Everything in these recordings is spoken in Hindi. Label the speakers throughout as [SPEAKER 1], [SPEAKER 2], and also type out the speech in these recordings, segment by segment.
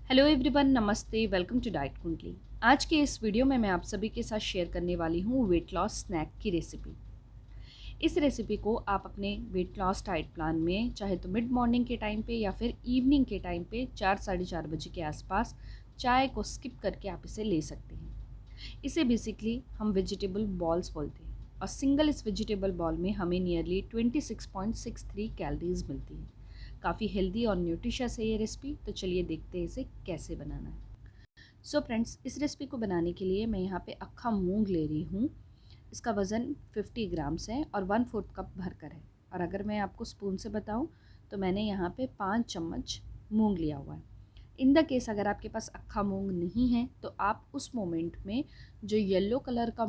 [SPEAKER 1] हेलो एवरीवन, नमस्ते, वेलकम टू डाइट कुंडली। आज के इस वीडियो में मैं आप सभी के साथ शेयर करने वाली हूँ वेट लॉस स्नैक की रेसिपी। इस रेसिपी को आप अपने वेट लॉस डाइट प्लान में चाहे तो मिड मॉर्निंग के टाइम पे या फिर इवनिंग के टाइम पे 4 साढ़े 4 बजे के आसपास चाय को स्किप करके आप इसे ले सकते हैं। इसे बेसिकली हम वेजिटेबल बॉल्स बोलते हैं और सिंगल इस वेजिटेबल बॉल में हमें नियरली 26.63 कैलोरीज मिलती है। काफ़ी हेल्दी और न्यूट्रिशियस है ये रेसिपी, तो चलिए देखते हैं इसे कैसे बनाना है। सो फ्रेंड्स, इस रेसिपी को बनाने के लिए मैं यहाँ पे अक्खा मूंग ले रही हूँ। इसका वज़न 50 ग्राम्स है और 1/4 कप भरकर है। और अगर मैं आपको स्पून से बताऊँ तो मैंने यहाँ पे 5 चम्मच मूंग लिया हुआ है। इन द केस अगर आपके पास अक्खा मूंग नहीं है तो आप उस मोमेंट में जो येलो कलर का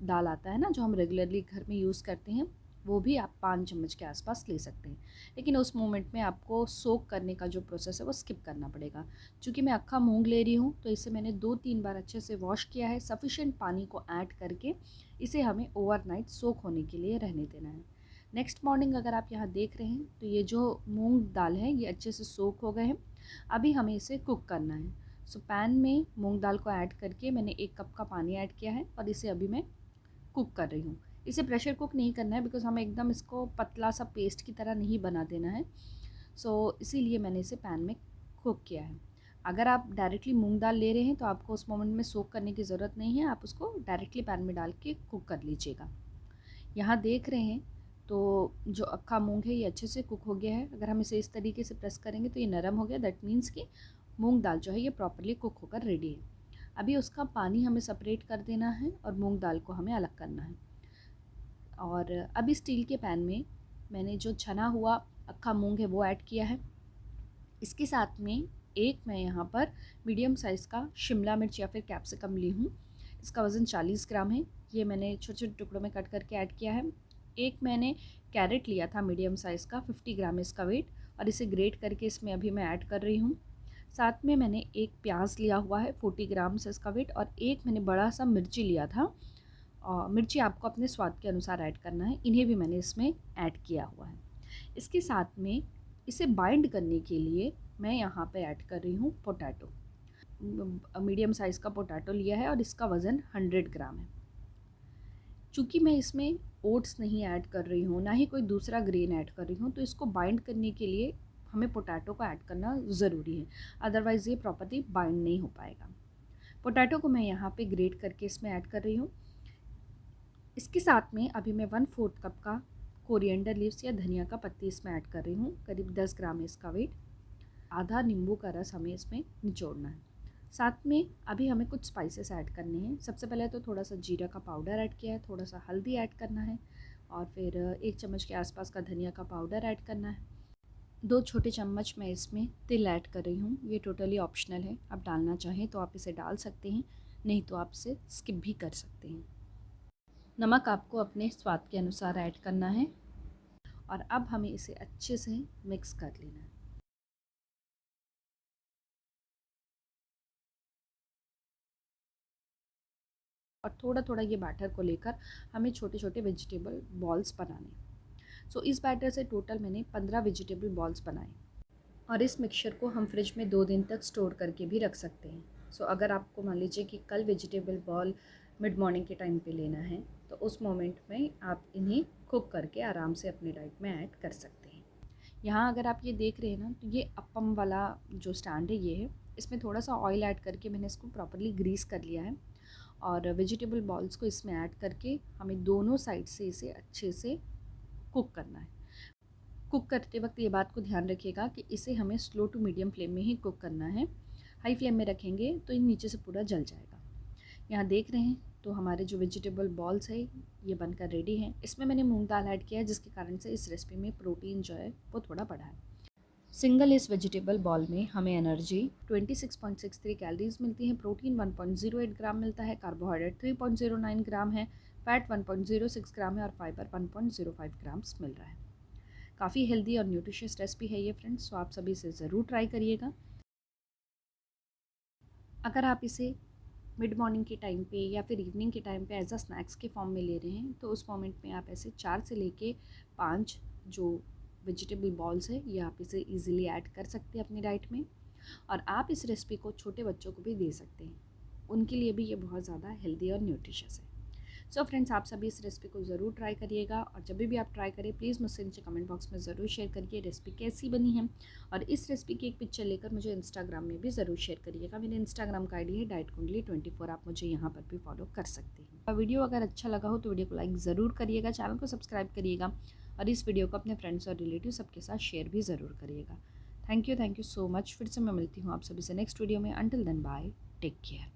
[SPEAKER 1] दाल आता है ना, जो हम रेगुलरली घर में यूज़ करते हैं, वो भी आप 5 चम्मच के आसपास ले सकते हैं। लेकिन उस मोमेंट में आपको सोक करने का जो प्रोसेस है वो स्किप करना पड़ेगा। चूँकि मैं अक्खा मूंग ले रही हूँ तो इसे मैंने 2-3 बार अच्छे से वॉश किया है। सफिशेंट पानी को ऐड करके इसे हमें ओवरनाइट सोक होने के लिए रहने देना है। नेक्स्ट मॉर्निंग अगर आप यहाँ देख रहे हैं तो ये जो मूंग दाल है ये अच्छे से सोक हो गए हैं। अभी हमें इसे कुक करना है। सो पैन में मूंग दाल को ऐड करके मैंने 1 कप का पानी ऐड किया है और इसे अभी मैं कुक कर रही हूँ। इसे प्रेशर कुक नहीं करना है बिकॉज़ हमें एकदम इसको पतला सा पेस्ट की तरह नहीं बना देना है। सो इसीलिए मैंने इसे पैन में कुक किया है। अगर आप डायरेक्टली मूंग दाल ले रहे हैं तो आपको उस मोमेंट में सोक करने की ज़रूरत नहीं है, आप उसको डायरेक्टली पैन में डाल के कुक कर लीजिएगा। यहाँ देख रहे हैं तो जो अक्खा मूंग है ये अच्छे से कुक हो गया है। अगर हम इसे इस तरीके से प्रेस करेंगे तो ये नरम हो गया, दैट मीन्स कि मूंग दाल जो है ये प्रॉपर्ली कुक होकर रेडी है। अभी उसका पानी हमें सेपरेट कर देना है और मूंग दाल को हमें अलग करना है। और अभी स्टील के पैन में मैंने जो छना हुआ अक्खा मूंग है वो ऐड किया है। इसके साथ में मैं यहाँ पर मीडियम साइज़ का शिमला मिर्च या फिर कैप्सिकम ली हूँ। इसका वज़न 40 ग्राम है। ये मैंने छोटे छोटे टुकड़ों में कट करके ऐड किया है। मैंने कैरेट लिया था मीडियम साइज़ का, 50 ग्राम है इसका वेट, और इसे ग्रेट करके इसमें अभी मैं ऐड कर रही हूँ। साथ में मैंने एक प्याज लिया हुआ है, 40 ग्राम से इसका वेट, और मैंने बड़ा सा मिर्ची लिया था। और मिर्ची आपको अपने स्वाद के अनुसार ऐड करना है, इन्हें भी मैंने इसमें ऐड किया हुआ है। इसके साथ में इसे बाइंड करने के लिए मैं यहाँ पे ऐड कर रही हूँ पोटैटो। मीडियम साइज़ का पोटैटो लिया है और इसका वज़न 100 ग्राम है। चूँकि मैं इसमें ओट्स नहीं ऐड कर रही हूँ, ना ही कोई दूसरा ग्रेन ऐड कर रही हूँ, तो इसको बाइंड करने के लिए हमें पोटैटो को ऐड करना ज़रूरी है, अदरवाइज़ ये प्रॉपर्ली बाइंड नहीं हो पाएगा। पोटैटो को मैं यहाँ पे ग्रेट करके इसमें ऐड कर रही हूँ। इसके साथ में अभी मैं 1/4 कप का कोरिएंडर लीव्स या धनिया का पत्ती इसमें ऐड कर रही हूँ। करीब 10 ग्राम है इसका वेट। आधा नींबू का रस हमें इसमें निचोड़ना है। साथ में अभी हमें कुछ स्पाइसेस ऐड करने हैं। सबसे पहले तो थोड़ा सा जीरा का पाउडर ऐड किया है, थोड़ा सा हल्दी ऐड करना है, और फिर 1 चम्मच के आसपास का धनिया का पाउडर ऐड करना है। 2 छोटे चम्मच मैं इसमें तिल ऐड कर रही हूँ। ये टोटली ऑप्शनल है, आप डालना चाहें तो आप इसे डाल सकते हैं, नहीं तो आप इसे स्किप भी कर सकते हैं। नमक आपको अपने स्वाद के अनुसार ऐड करना है और अब हमें इसे अच्छे से मिक्स कर लेना है। और थोड़ा थोड़ा ये बैटर को लेकर हमें छोटे छोटे वेजिटेबल बॉल्स बनाने। सो इस बैटर से टोटल मैंने 15 वेजिटेबल बॉल्स बनाए और इस मिक्सचर को हम फ्रिज में 2 दिन तक स्टोर करके भी रख सकते हैं। सो अगर आपको मान लीजिए कि कल वेजिटेबल बॉल मिड मॉर्निंग के टाइम पे लेना है तो उस मोमेंट में आप इन्हें कुक करके आराम से अपने डाइट में ऐड कर सकते हैं। यहाँ अगर आप ये देख रहे हैं ना, तो ये अप्पम वाला जो स्टैंड है ये है। इसमें थोड़ा सा ऑयल ऐड करके मैंने इसको प्रॉपर्ली ग्रीस कर लिया है और वेजिटेबल बॉल्स को इसमें ऐड करके हमें दोनों साइड से इसे अच्छे से कुक करना है। कुक करते वक्त ये बात को ध्यान रखिएगा कि इसे हमें स्लो टू मीडियम फ्लेम में ही कुक करना है। हाई फ्लेम में रखेंगे तो ये नीचे से पूरा जल जाएगा। यहाँ देख रहे हैं तो हमारे जो वेजिटेबल बॉल्स है ये बनकर रेडी हैं। इसमें मैंने मूंग दाल ऐड किया है जिसके कारण से इस रेसिपी में प्रोटीन जो है वो थोड़ा बढ़ा है। सिंगल इस वेजिटेबल बॉल में हमें एनर्जी 26.63 कैलोरीज मिलती हैं, प्रोटीन 1.08 ग्राम मिलता है, कार्बोहाइड्रेट 3.09 ग्राम है, फैट 1.06 ग्राम है और फाइबर 1.05 ग्राम्स मिल रहा है। काफ़ी हेल्दी और न्यूट्रिशियस रेसिपी है ये फ्रेंड्स, तो आप सभी इसे ज़रूर ट्राई करिएगा। अगर आप इसे मिड मॉर्निंग के टाइम पे या फिर इवनिंग के टाइम पे एज अ स्नैक्स के फॉर्म में ले रहे हैं तो उस मोमेंट में आप ऐसे 4 से लेके 5 जो वेजिटेबल बॉल्स है ये आप इसे इजीली ऐड कर सकते हैं अपनी डाइट में। और आप इस रेसिपी को छोटे बच्चों को भी दे सकते हैं, उनके लिए भी ये बहुत ज़्यादा हेल्दी और न्यूट्रिशियस है। सो फ्रेंड्स, आप सभी इस रेसिपी को ज़रूर ट्राई करिएगा, और जब भी आप ट्राई करें प्लीज़ मुझसे नीचे कमेंट बॉक्स में ज़रूर शेयर करिए रेसिपी कैसी बनी है, और इस रेसिपी की एक पिक्चर लेकर मुझे इंस्टाग्राम में भी ज़रूर शेयर करिएगा। मेरे इंस्टाग्राम का आईडी है डाइटकुंडली24, आप मुझे यहाँ पर भी फॉलो कर सकते हैं। वीडियो अगर अच्छा लगा हो तो वीडियो को लाइक ज़रूर करिएगा, चैनल को सब्सक्राइब करिएगा, और इस वीडियो को अपने फ्रेंड्स और रिलेटिव सबके साथ शेयर भी ज़रूर करिएगा। Thank you so much. फिर से मैं मिलती हूँ आप सभी से नेक्स्ट वीडियो में। Until then bye, take care.